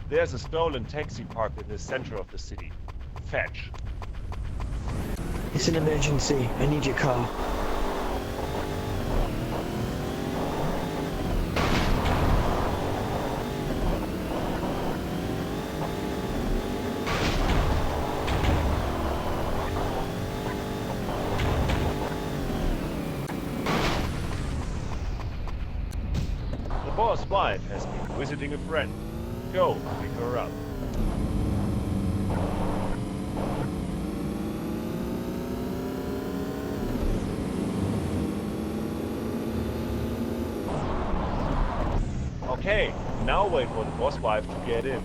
There's a stolen taxi parked in the center of the city. Fetch. It's an emergency. I need your car. The boss' wife has been visiting a friend. Go, pick her up. Okay, now wait for the boss wife to get in.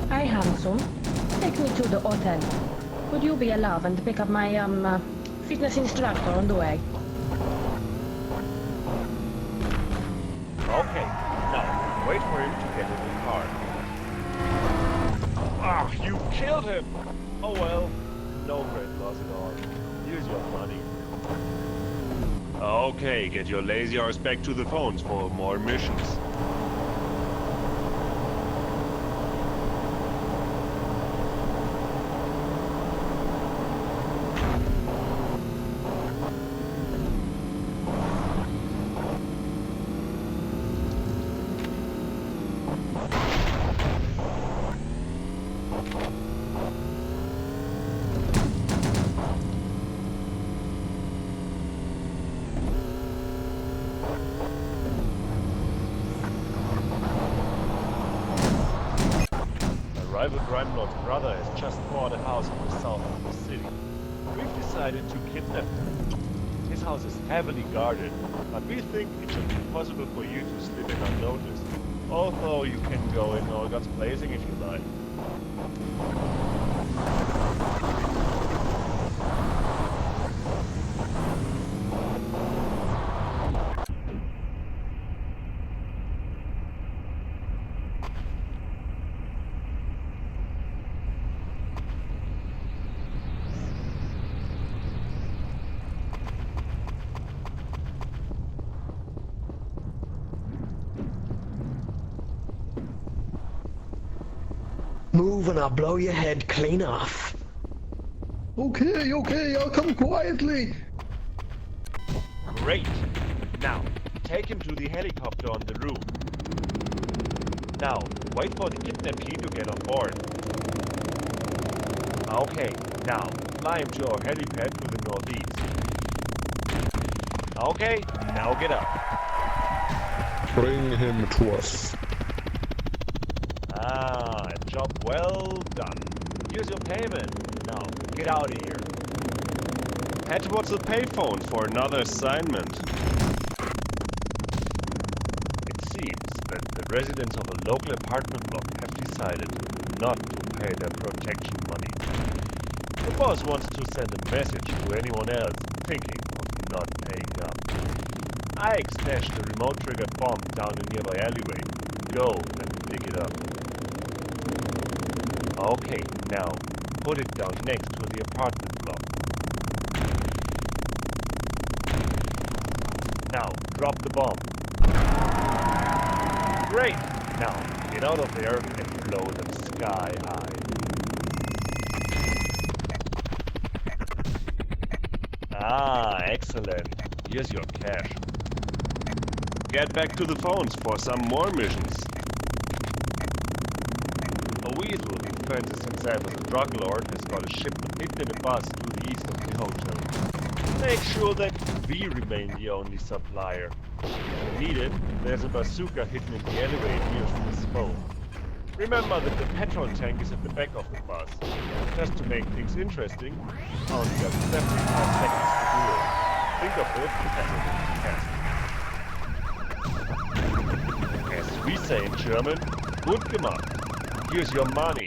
Hi, handsome. Take me to the hotel. Could you be a love and pick up my, fitness instructor on the way? Okay, now wait for him to get in the car. Ah, you killed him! Oh well, no great loss at all. Use your money. Okay, get your lazy arse back to the phones for more missions. Rival crime lord's brother has just bought a house in the south of the city. We've decided to kidnap him. His house is heavily guarded, but we think it should be possible for you to slip in unnoticed. Although you can go in all guns blazing if you like. Move and I'll blow your head clean off. Okay, I'll come quietly. Great! Now, take him to the helicopter on the roof. Now, wait for the kidnappee to get on board. Okay, now, fly him to our helipad to the northeast. Okay, now get up. Bring him to us. Ah, job well done. Here's your payment. Now, get out of here. Head towards the payphone for another assignment. It seems that the residents of a local apartment block have decided not to pay their protection money. The boss wants to send a message to anyone else thinking of not paying up. I stashed a remote-triggered bomb down a nearby alleyway. Go and pick it up. Okay, now, put it down next to the apartment block. Now, drop the bomb. Great! Now, get out of there and blow them sky high. Ah, excellent. Here's your cash. Get back to the phones for some more missions. A weasel who fancies himself as a drug lord has got a shipment hidden in a bus to the east of the hotel. Make sure that we remain the only supplier. If you need it, there's a bazooka hidden in the alleyway near the smoke. Remember that the petrol tank is at the back of the bus. Just to make things interesting, you only got 75 seconds to do it. Think of it as a test. As we say in German, gut gemacht. Here's your money.